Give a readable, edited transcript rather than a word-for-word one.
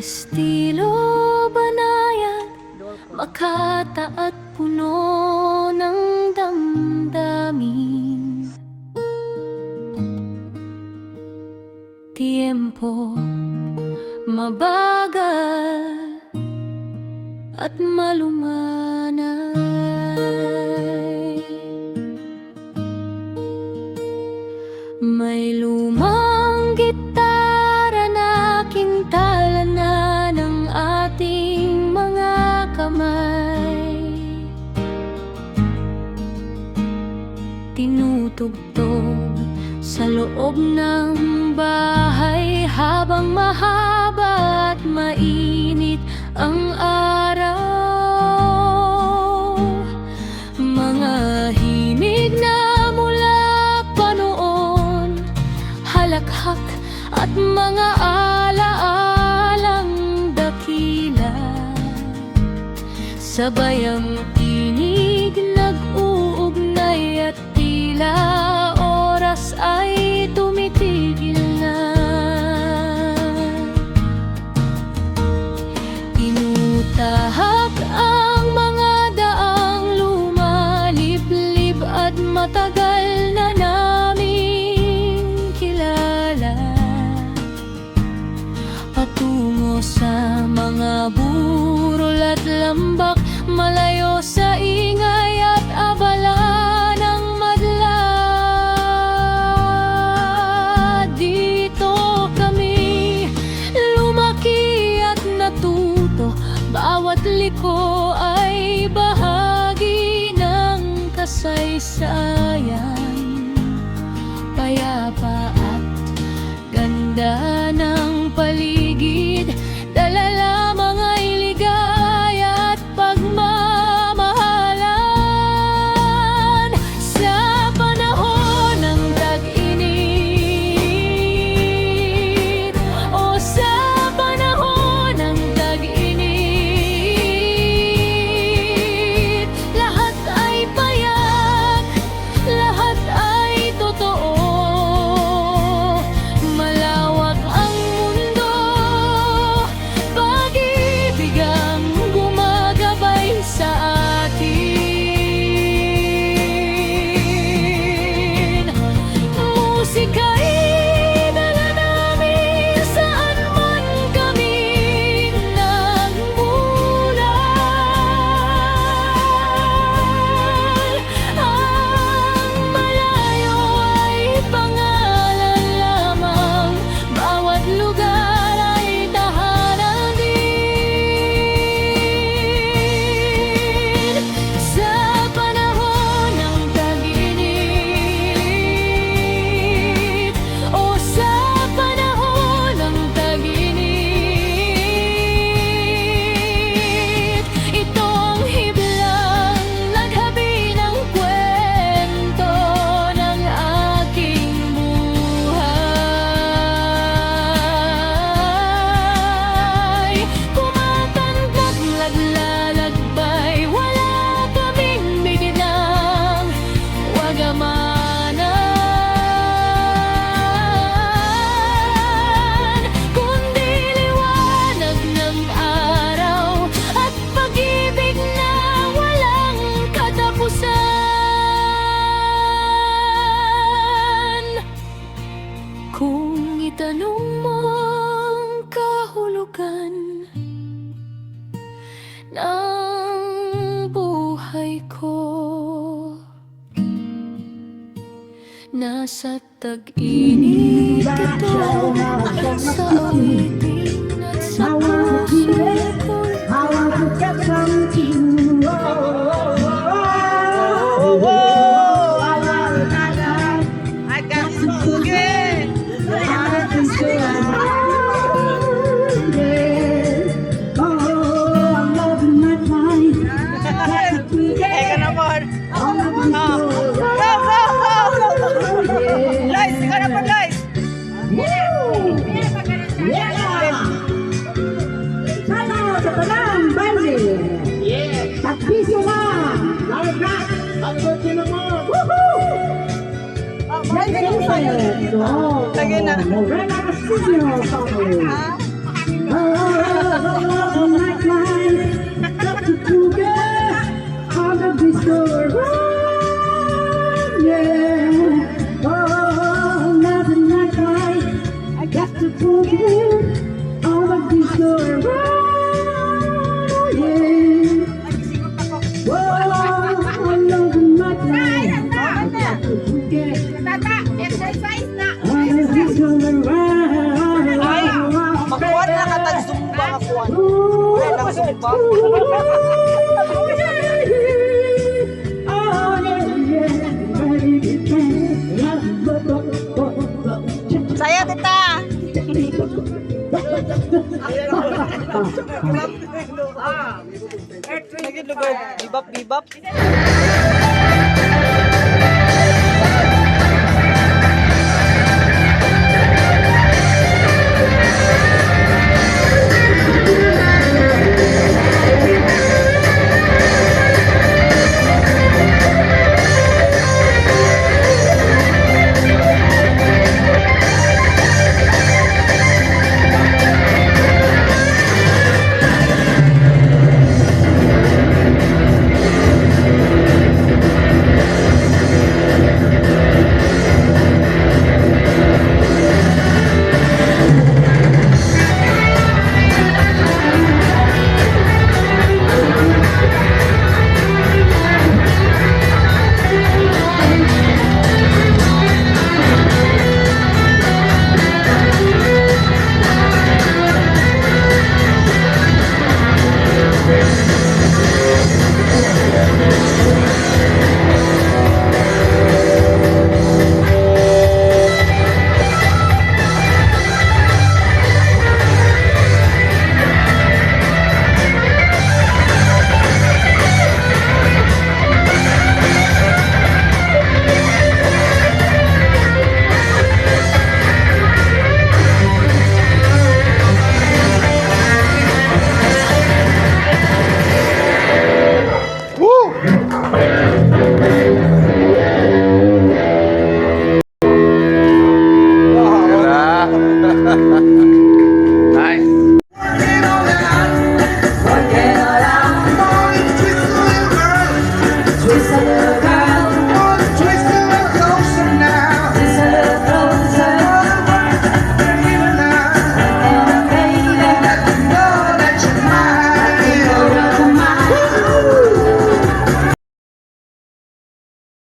estilo banayad, makata at puno ng damdamin. Tiempo mabagal at malumanay. May lumang gitara na kintala na ng ating mga kamay, tinutugtog sa loob ng bahay habang mahaba at mainit ang araw. Mga himig na mula pa noon, halakhak at mga alaalang dakila, sabay ang tinig nag-uugnay at tila oras ay tumitigil na. Inutahak ang mga daang lumaliblib at matagal na naming kilala, patungo sa mga burol at lambak, malayo sa ingay at abala ng madla. Dito kami lumaki at natuto, bawat liko ay bahagi ng kasaysayan. Payapa at ganda ng paligid, dala lamang ay ligaya at pagmamahalan. Sa panahon ng tag-init, o sa panahon ng tag-init, lahat ay payak, lahat ay totoo. Malawak ang mundo, pag-ibig ang gumagabay sa atin. Musika'y dala namin saan man kami nagmulay. Ang malayo ay pangalan lamang, bawat lugar ay tahanan din. Sa panahon ng tag-init, o sa panahon ng tag-init, ito ang hiblang naghabi ng kwento ng aking buhay. Kumakantat, naglalakbay, wala kaming biglang wagamanan, kundi liwanag ng araw at pag-ibig na walang katapusan. Kung itanong mo ang kahulugan ng buhay ko, nasa tag-init ito, sa awitin at sa puso ko. I got some again. Teka naman. Go, go, go! Guys, ikaw na po, guys. Sana sa tanang bandi. Takpiso na. Lawag na. Takpiso na mo. Woohoo! Lagyan na. Morena Castillo. Exercise na. Ay, makuha na katag zumba makuha. Ay, lang zumba. Saya tita. Lagi lugar bibap bibap.